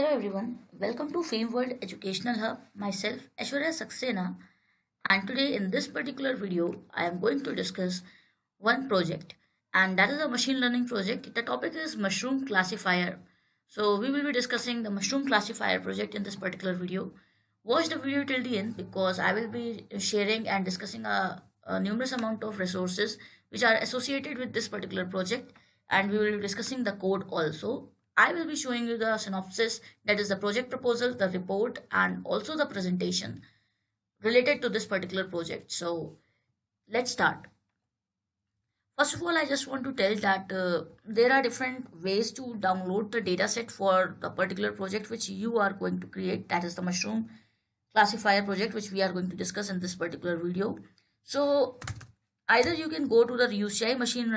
Hello everyone, welcome to Fame World Educational Hub. Myself Aishwarya Saxena, and today in this particular video I am going to discuss one project, and that is a machine learning project. The topic is mushroom classifier. So we will be discussing the mushroom classifier project in this particular video. Watch the video till the end because I will be sharing and discussing a numerous amount of resources which are associated with this particular project, and we will be discussing the code also. I will be showing you the synopsis, that is the project proposal, the report, and also the presentation related to this particular project. So let's start. First of all, I just want to tell that there are different ways to download the dataset for the particular project which you are going to create. That is the mushroom classifier project which we are going to discuss in this particular video. So either you can go to the UCI machine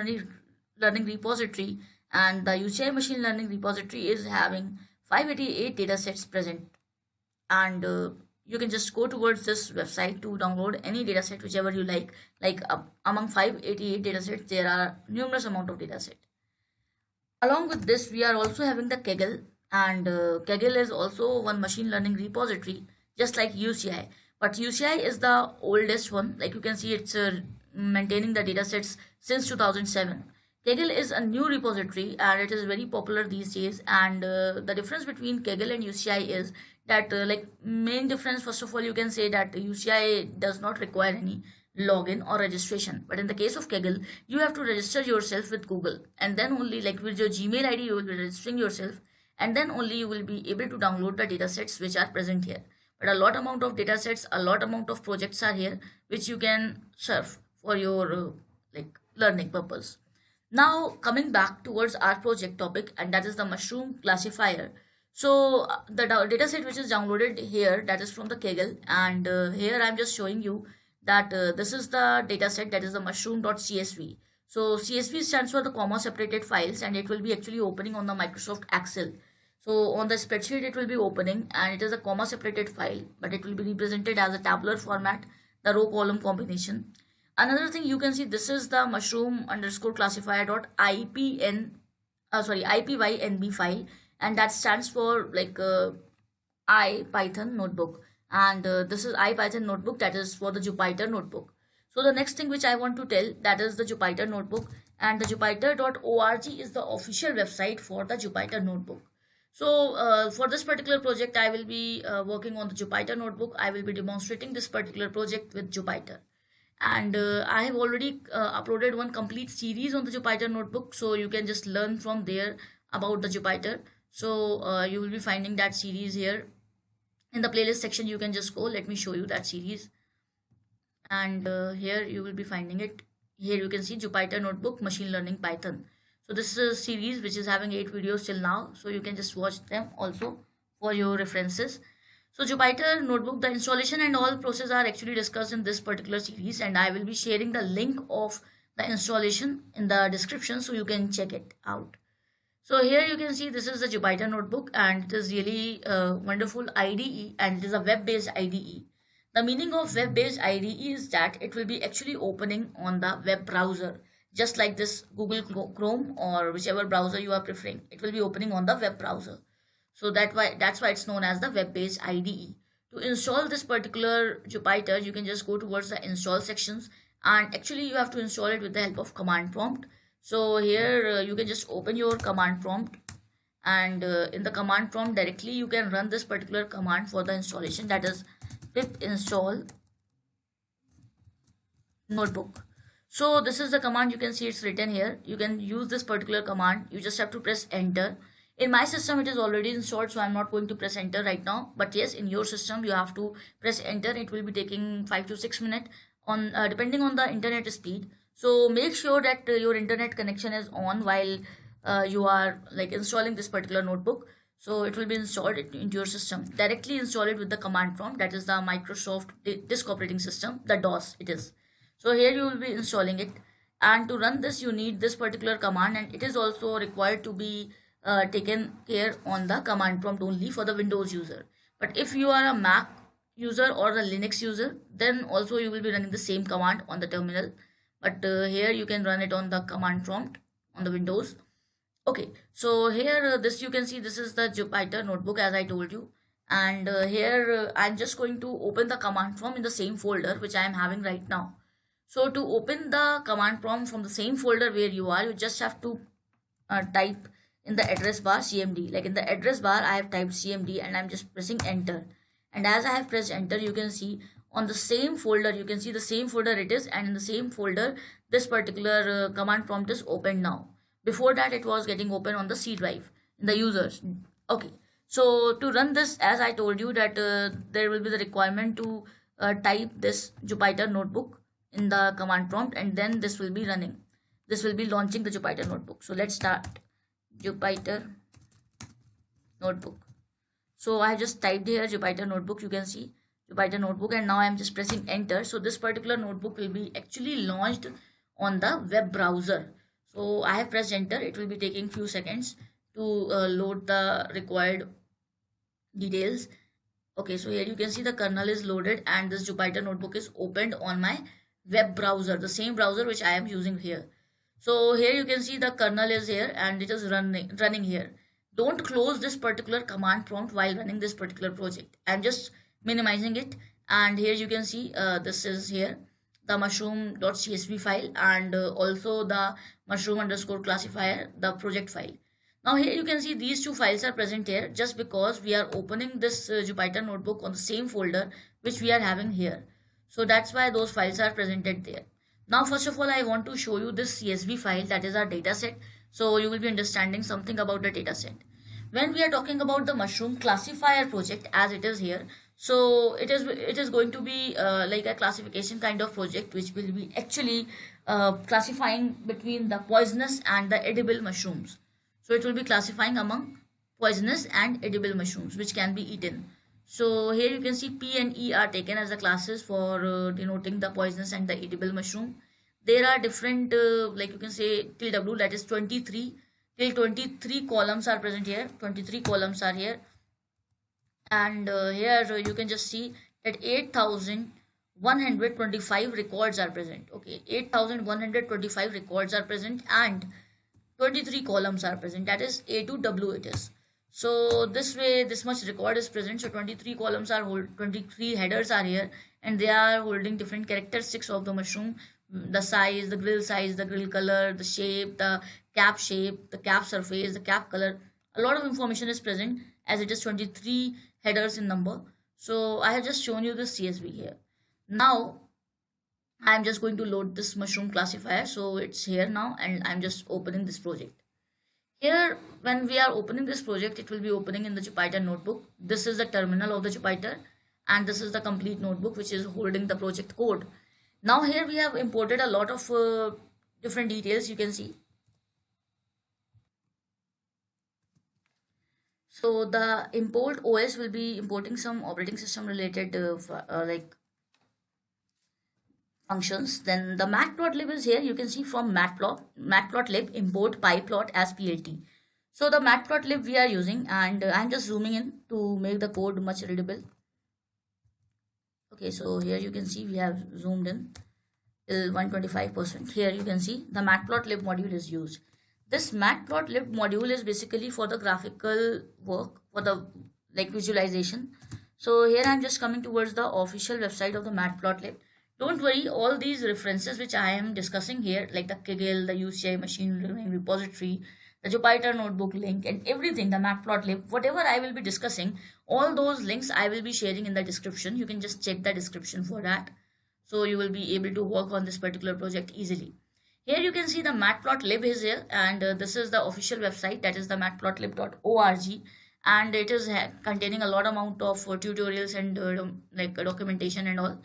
learning repository, and the UCI machine learning repository is having 588 datasets present, and you can just go towards this website to download any dataset whichever you like among 588 datasets there are numerous amount of dataset. Along with this, we are also having the Kaggle, and Kaggle is also one machine learning repository just like UCI, but UCI is the oldest one. Like you can see, it's maintaining the datasets since 2007. Kaggle is a new repository and it is very popular these days. And the difference between Kaggle and UCI is that like main difference, first of all, you can say that UCI does not require any login or registration, but in the case of Kaggle you have to register yourself with Google, and then only, like with your Gmail ID, you will be registering yourself, and then only you will be able to download the datasets which are present here. But a lot amount of datasets, a lot amount of projects are here which you can surf for your like learning purpose. Now coming back towards our project topic, and that is the mushroom classifier. So the dataset which is downloaded here, that is from the Kaggle, and here I'm just showing you that this is the dataset, that is the mushroom.csv. So CSV stands for the comma separated files, and it will be actually opening on the Microsoft Excel. So on the spreadsheet it will be opening, and it is a comma separated file, but it will be represented as a tabular format, the row column combination. Another thing you can see, this is the mushroom underscore classifier dot ipyn ipynb file, and that stands for like IPython notebook, and this is IPython notebook, that is for the Jupyter notebook. So the next thing which I want to tell, that is the Jupyter notebook, and the jupyter.org is the official website for the Jupyter notebook. So for this particular project I will be working on the Jupyter notebook. I will be demonstrating this particular project with Jupyter, and I have already uploaded one complete series on the Jupyter notebook, so you can just learn from there about the Jupyter. So you will be finding that series here in the playlist section. You can just go, let me show you that series, and here you will be finding it. Here you can see Jupyter notebook machine learning Python. So this is a series which is having 8 videos till now, so you can just watch them also for your references. So Jupyter notebook, the installation and all process are actually discussed in this particular series, and I will be sharing the link of the installation in the description so you can check it out. So here you can see this is the Jupyter notebook, and it is really a wonderful IDE, and it is a web-based IDE. The meaning of web-based IDE is that it will be actually opening on the web browser, just like this Google Chrome or whichever browser you are preferring. It will be opening on the web browser. So that's why it's known as the web-based IDE. To install this particular Jupyter, you can just go towards the install sections, and actually you have to install it with the help of command prompt. So here you can just open your command prompt, and in the command prompt directly you can run this particular command for the installation, that is pip install notebook. So this is the command, you can see it's written here. You can use this particular command, you just have to press enter. In my system it is already installed, so I'm not going to press enter right now, but yes, in your system you have to press enter. It will be taking 5 to 6 minutes on depending on the internet speed. So make sure that your internet connection is on while you are like installing this particular notebook. So it will be installed into your system. Directly install it with the command prompt, that is the Microsoft disk operating system, the DOS it is. So here you will be installing it, and to run this you need this particular command, and it is also required to be taken care on the command prompt only for the Windows user. But if you are a Mac user or a Linux user, then also you will be running the same command on the terminal. But here you can run it on the command prompt on the Windows. Okay, so here this you can see this is the Jupyter notebook as I told you, and here I'm just going to open the command prompt in the same folder which I am having right now. So to open the command prompt from the same folder where you are, you just have to type in the address bar CMD. Like in the address bar, I have typed CMD and I'm just pressing enter. And as I have pressed enter, you can see on the same folder, you can see the same folder it is, and in the same folder, this particular command prompt is open now. Before that, it was getting open on the C drive in the users. Okay. So to run this, as I told you that there will be the requirement to type this Jupyter notebook in the command prompt, and then this will be running. This will be launching the Jupyter notebook. So let's start Jupyter notebook. So I have just typed here Jupyter notebook. You can see Jupyter notebook, and now I am just pressing enter. So this particular notebook will be actually launched on the web browser. So I have pressed enter. It will be taking few seconds to load the required details. Okay, so here you can see the kernel is loaded and this Jupyter notebook is opened on my web browser, the same browser which I am using here. So here you can see the kernel is here and it is running here. Don't close this particular command prompt while running this particular project. I'm just minimizing it, and here you can see this is here the mushroom.csv file, and also the mushroom underscore classifier, the project file. Now here you can see these two files are present here just because we are opening this Jupyter notebook on the same folder which we are having here. So that's why those files are presented there. Now first of all, I want to show you this CSV file, that is our dataset. So you will be understanding something about the dataset. When we are talking about the mushroom classifier project as it is here, so it is going to be like a classification kind of project which will be actually classifying between the poisonous and the edible mushrooms. So it will be classifying among poisonous and edible mushrooms which can be eaten. So here you can see P and E are taken as the classes for denoting the poisonous and the edible mushroom. There are different like you can say till W, that is 23 till 23 columns are present here. 23 columns are here, and here you can just see that 8,125 records are present. Okay, 8,125 records are present and 23 columns are present, that is A to W it is. So this way this much record is present. So 23 columns are 23 headers are here, and they are holding different characteristics of the mushroom, the size, the grill color, the shape, the cap shape, the cap surface, the cap color. A lot of information is present as it is 23 headers in number. So I have just shown you the CSV here. Now I'm just going to load this mushroom classifier. So it's here now, and I'm just opening this project. Here, when we are opening this project, it will be opening in the Jupyter notebook. This is the terminal of the Jupyter, and this is the complete notebook which is holding the project code. Now here we have imported a lot of different details, you can see. So the import OS will be importing some operating system related like functions. Then the matplotlib is here. You can see from matplotlib import pyplot as plt. So the matplotlib we are using, and I'm just zooming in to make the code much readable. Okay, so here you can see we have zoomed in till 125%. Here you can see the matplotlib module is used. This matplotlib module is basically for the graphical work, for the like visualization. So here I'm just coming towards the official website of the matplotlib. Don't worry, all these references which I am discussing here, like the Kaggle, the UCI machine learning repository, the Jupyter notebook link, and everything, the matplotlib, whatever I will be discussing, all those links I will be sharing in the description. You can just check the description for that. So you will be able to work on this particular project easily. Here you can see the matplotlib is here, and this is the official website, that is the matplotlib.org, and it is containing a lot amount of tutorials and like documentation and all.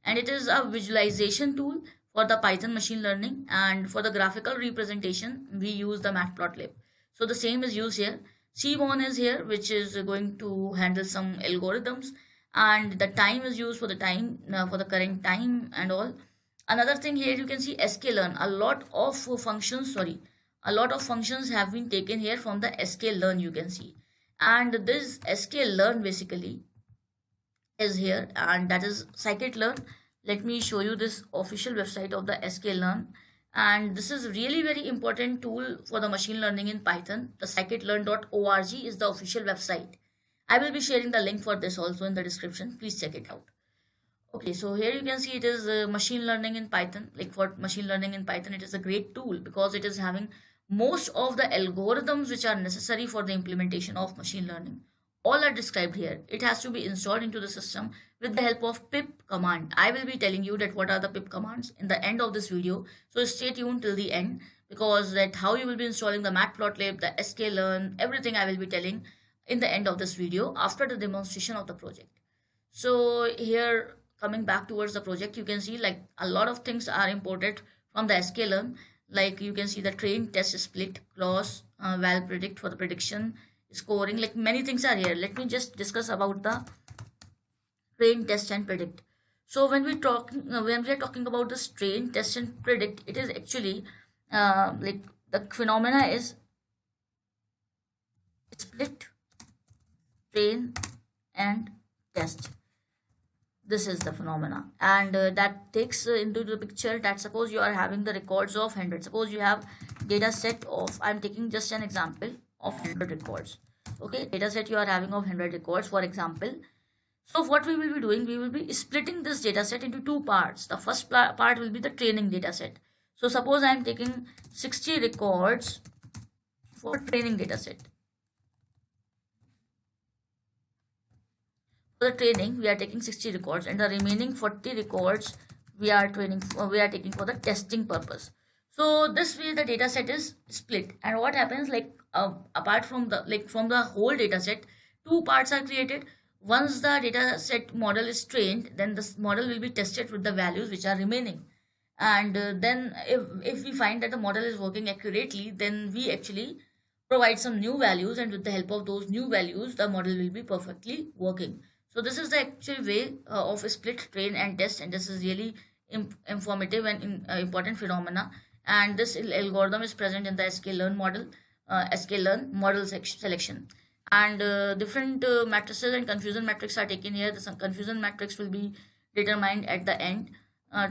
And it is a visualization tool for the Python machine learning, and for the graphical representation we use the matplotlib. So the same is used here. Seaborn is here, which is going to handle some algorithms, and the time is used for the time for the current time and all. Another thing here you can see sklearn. A lot of functions have been taken here from the sklearn, you can see. And this sklearn basically is here, and that is scikit-learn. Let me show you this official website of the sklearn. And this is really very important tool for the machine learning in Python. The scikit-learn.org is the official website. I will be sharing the link for this also in the description. Please check it out. Okay, so here you can see it is machine learning in Python. Like for machine learning in Python, it is a great tool because it is having most of the algorithms which are necessary for the implementation of machine learning. All are described here. It has to be installed into the system with the help of pip command. I will be telling you that what are the pip commands in the end of this video. So stay tuned till the end because that how you will be installing the matplotlib, the sklearn, everything I will be telling in the end of this video after the demonstration of the project. So here coming back towards the project, you can see like a lot of things are imported from the sklearn. Like you can see the train, test, split, cross, val, predict for the prediction, scoring, like many things are here. Let me just discuss about the train, test and predict. So when we are talking about this train, test and predict, it is actually like the phenomena is split, train and test. This is the phenomena, and that takes into the picture that suppose you are having the records of 100. Suppose you have data set of, I'm taking just an example of 100 records. Okay, data set you are having of 100 records, for example. So what we will be doing, we will be splitting this data set into two parts. The first part will be the training data set. So suppose I am taking 60 records for training data set. For the training, we are taking 60 records, and the remaining 40 records we are taking for the testing purpose. So this way the data set is split, and what happens, like apart from the whole data set, two parts are created. Once the data set model is trained, then this model will be tested with the values which are remaining. And then if we find that the model is working accurately, then we actually provide some new values, and with the help of those new values, the model will be perfectly working. So this is the actual way of a split, train and test, and this is really informative and important phenomena. And this algorithm is present in the sklearn model, selection. And different matrices and confusion matrix are taken here. The confusion matrix will be determined at the end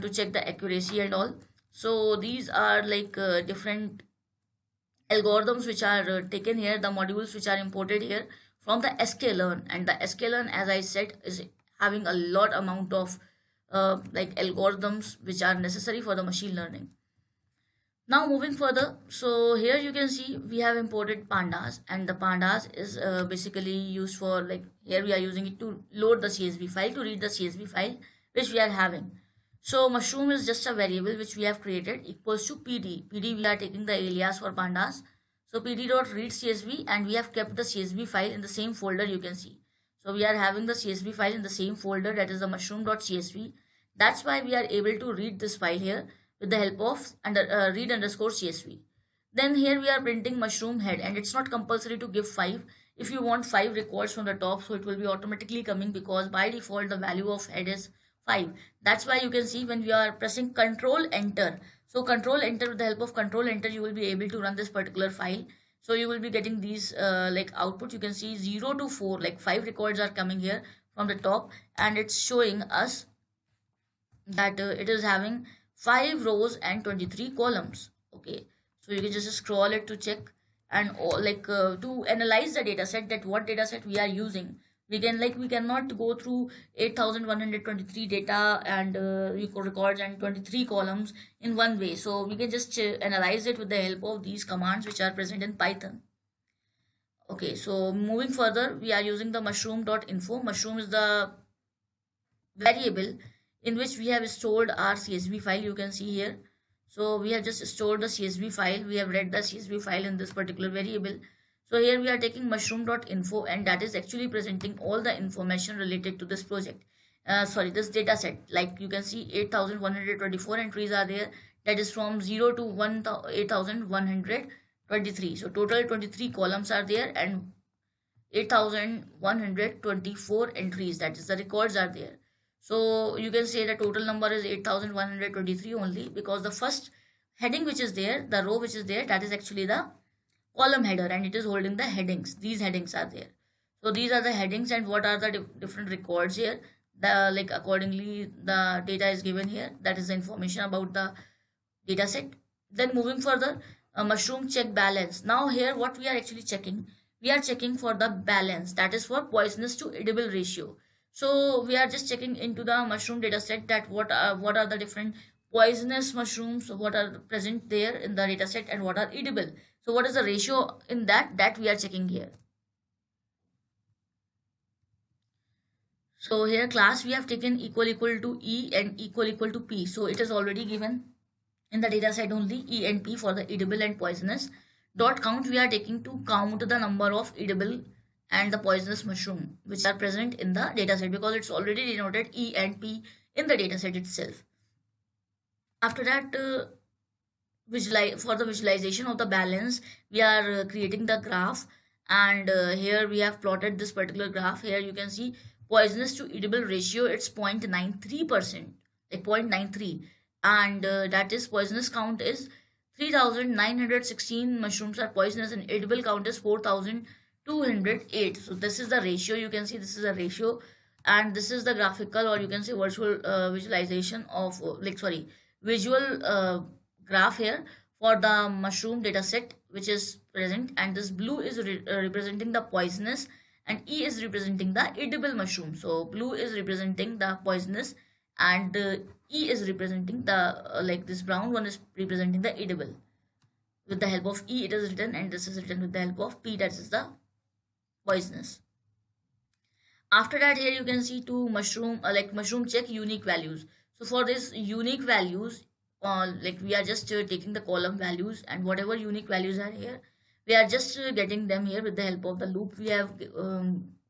to check the accuracy and all. So these are like different algorithms which are taken here, the modules which are imported here from the sklearn. And the sklearn, as I said, is having a lot amount of like algorithms which are necessary for the machine learning. Now moving further, so here you can see we have imported pandas, and the pandas is basically used for, like, here we are using it to load the CSV file, to read the CSV file which we are having. So mushroom is just a variable which we have created equals to PD. PD, we are taking the alias for pandas. So pd.read CSV, and we have kept the CSV file in the same folder, you can see. So we are having the CSV file in the same folder, that is the mushroom.csv. That's why we are able to read this file here with the help of read underscore CSV. Then here we are printing mushroom head, and it's not compulsory to give 5. If you want 5 records from the top, so it will be automatically coming, because by default the value of head is 5. That's why you can see when we are pressing control enter, so control enter, with the help of control enter you will be able to run this particular file. So you will be getting these like output. You can see 0 to 4, like 5 records are coming here from the top, and it's showing us that it is having 5 rows and 23 columns. Okay, so you can just scroll it to check, and to analyze the data set, that what data set we are using. We cannot go through 8123 data and records and 23 columns in one way. So we can just analyze it with the help of these commands which are present in Python. Okay, so moving further, we are using the mushroom.info. Mushroom is the variable in which we have stored our CSV file, you can see here. So we have just stored the CSV file, we have read the CSV file in this particular variable. So here we are taking mushroom.info, and that is actually presenting all the information related to this project. This data set. Like you can see 8124 entries are there, that is from 0 to 8123. So total 23 columns are there, and 8124 entries, that is the records, are there. So you can say the total number is 8123 only, because the first heading which is there, the row which is there, that is actually the column header, and it is holding the headings. These headings are there. So these are the headings, and what are the different records here. Accordingly the data is given here. That is the information about the data set. Then moving further, mushroom check balance. Now here what we are actually checking, we are checking for the balance, that is for poisonous to edible ratio. So we are just checking into the mushroom data set that what are the different poisonous mushrooms, what are present there in the data set, and what are edible. So what is the ratio in that we are checking here. So here class we have taken equal to E and equal to P. So it is already given in the data set only, E and P for the edible and poisonous. Dot count we are taking to count the number of edible and the poisonous mushroom which are present in the data set, because it's already denoted E and P in the data set itself. After that, for the visualization of the balance, we are creating the graph, and here we have plotted this particular graph. Here you can see poisonous to edible ratio, it's 0.93%, like 0.93, and that is poisonous count is 3916 mushrooms are poisonous, and edible count is 4208. So this is the ratio, you can see this is a ratio, and this is the graphical, or you can say virtual visualization of visual graph here for the mushroom data set which is present, and this blue is representing the poisonous, and E is representing the edible mushroom. So blue is representing the poisonous, and E is representing the like this brown one is representing the edible. With the help of E it is written, and this is written with the help of P, that is the poisonous. After that, here you can see two mushroom check unique values. So for this unique values, like we are just taking the column values, and whatever unique values are here, we are just getting them here with the help of the loop. We have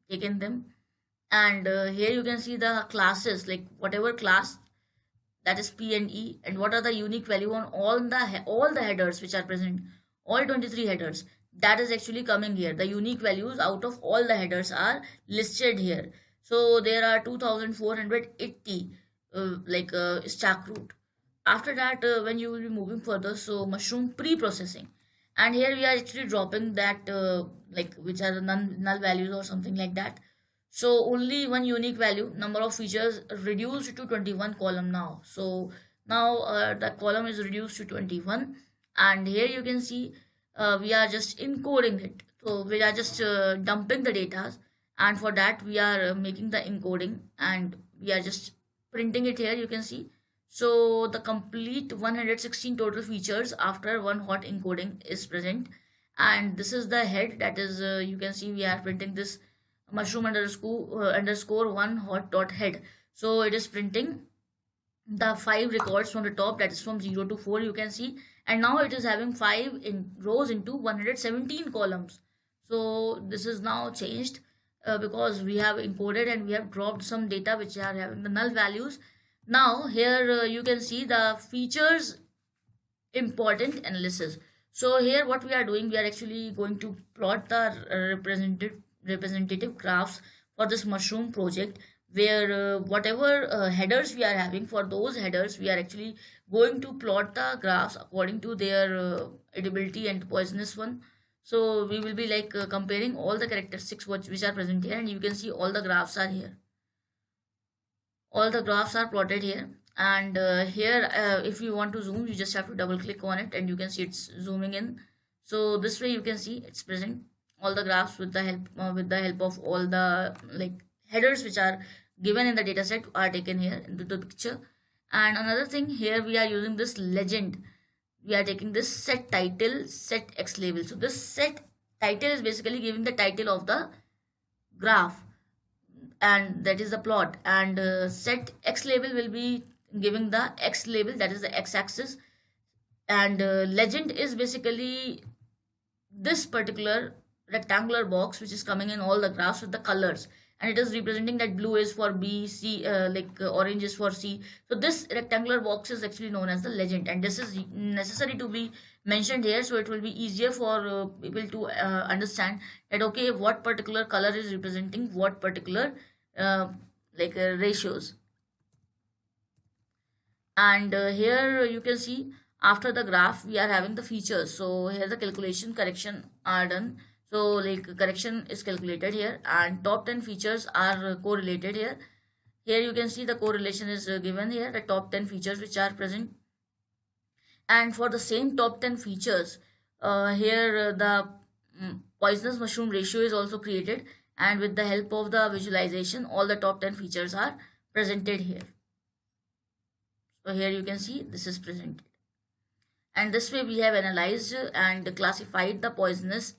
taken them, and here you can see the classes, like whatever class, that is P and E, and what are the unique value on all the headers which are present, all 23 headers, that is actually coming here. The unique values out of all the headers are listed here. So there are 2480 stack root. After that, when you will be moving further, so mushroom pre-processing, and here we are actually dropping that like which are the null values or something like that. So only one unique value, number of features reduced to 21 column now. So now the column is reduced to 21, and here you can see we are just encoding it. So we are just dumping the data, and for that we are making the encoding, and we are just printing it here, you can see. So the complete 116 total features after one hot encoding is present, and this is the head, that is you can see we are printing this mushroom underscore one hot dot head. So it is printing the 5 records from the top, that is from 0 to 4, you can see, and now it is having 5 in rows into 117 columns. So this is now changed because we have encoded and we have dropped some data which are having the null values. Now here you can see the features important analysis. So here what we are doing, we are actually going to plot the representative graphs for this mushroom project, where whatever headers we are having, for those headers we are actually going to plot the graphs according to their edibility and poisonous one. So we will be like comparing all the characteristics which are present here, and you can see all the graphs are here, all the graphs are plotted here. And here if you want to zoom, you just have to double click on it, and you can see it's zooming in. So this way you can see it's present all the graphs with the help of all the like headers which are given in the dataset are taken here into the picture. And another thing, here we are using this legend, we are taking this set title set x label. So this set title is basically giving the title of the graph, and that is the plot, and set x label will be giving the x label, that is the x-axis, and legend is basically this particular rectangular box which is coming in all the graphs with the colors, and it is representing that blue is for B, C, orange is for C. So this rectangular box is actually known as the legend, and this is necessary to be mentioned here, so it will be easier for people to understand that okay, what particular color is representing what particular ratios. And here you can see after the graph we are having the features. So here the calculation correction are done, so like correction is calculated here, and top 10 features are correlated here. Here you can see the correlation is given here, the top 10 features which are present, And for the same top 10 features, here the poisonous mushroom ratio is also created, and with the help of the visualization all the top 10 features are presented here. So here you can see this is presented, and this way we have analyzed and classified the poisonous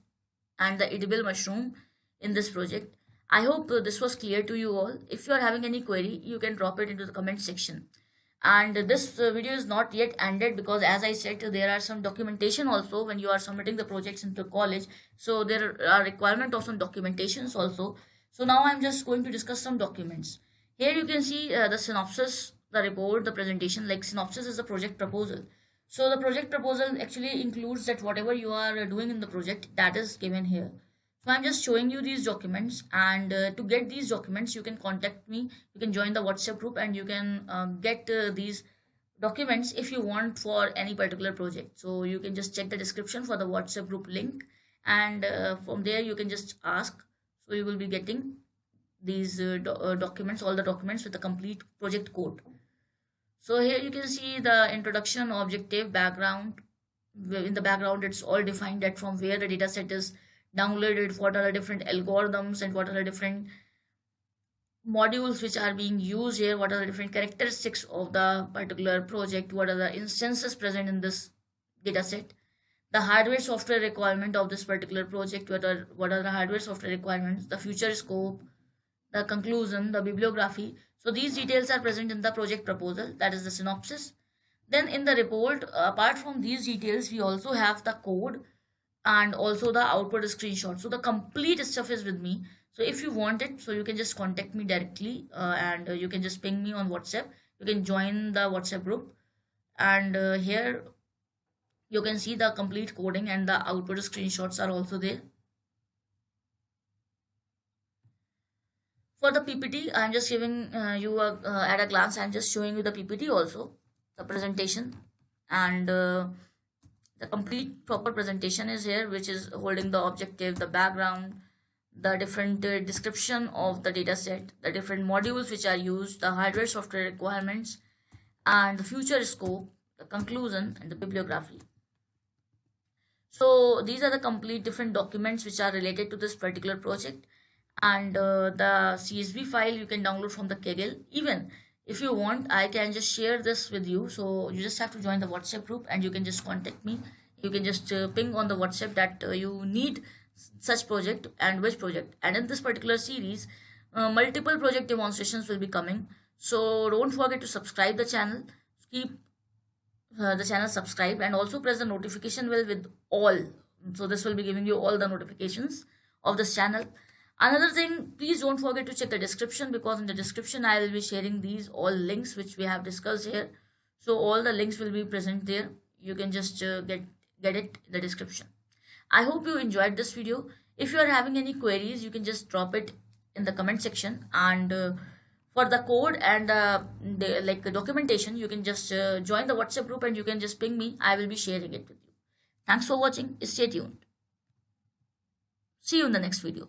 and the edible mushroom in this project. I hope this was clear to you all. If you are having any query, you can drop it into the comment section. And this video is not yet ended, because as I said, there are some documentation also when you are submitting the projects into college. So there are requirement of some documentations also. So now I'm just going to discuss some documents. Here you can see the synopsis, the report, the presentation. Like synopsis is the project proposal. So the project proposal actually includes that whatever you are doing in the project, that is given here. So I'm just showing you these documents, and to get these documents you can contact me. You can join the WhatsApp group and you can get these documents if you want for any particular project. So you can just check the description for the WhatsApp group link, and from there you can just ask. So you will be getting these documents, all the documents with the complete project code. So here you can see the introduction, objective, background. In the background it's all defined that from where the data set is downloaded, what are the different algorithms and what are the different modules which are being used here, what are the different characteristics of the particular project, what are the instances present in this data set, the hardware software requirement of this particular project, what are the hardware software requirements, the future scope, the conclusion, the bibliography. So these details are present in the project proposal, that is the synopsis. Then in the report, apart from these details, we also have the code and also the output screenshot. So the complete stuff is with me. So if you want it, so you can just contact me directly, and you can just ping me on WhatsApp. You can join the WhatsApp group, and here you can see the complete coding and the output screenshots are also there. For the PPT, I'm just giving you at a glance, I'm just showing you the PPT also, the presentation, and the complete proper presentation is here, which is holding the objective, the background, the different description of the data set, the different modules which are used, the hardware software requirements, and the future scope, the conclusion, and the bibliography. So these are the complete different documents which are related to this particular project, and the CSV file you can download from the Kaggle. Even if you want, I can just share this with you. So you just have to join the WhatsApp group and you can just contact me. You can just ping on the WhatsApp that you need such project and which project. And in this particular series, multiple project demonstrations will be coming. So don't forget to subscribe the channel. Keep the channel subscribed, and also press the notification bell with all. So this will be giving you all the notifications of this channel. Another thing, please don't forget to check the description, because in the description I will be sharing these all links which we have discussed here. So all the links will be present there. You can just get it in the description. I hope you enjoyed this video. If you are having any queries, you can just drop it in the comment section, and for the code and the documentation, you can just join the WhatsApp group and you can just ping me. I will be sharing it with you. Thanks for watching. Stay tuned. See you in the next video.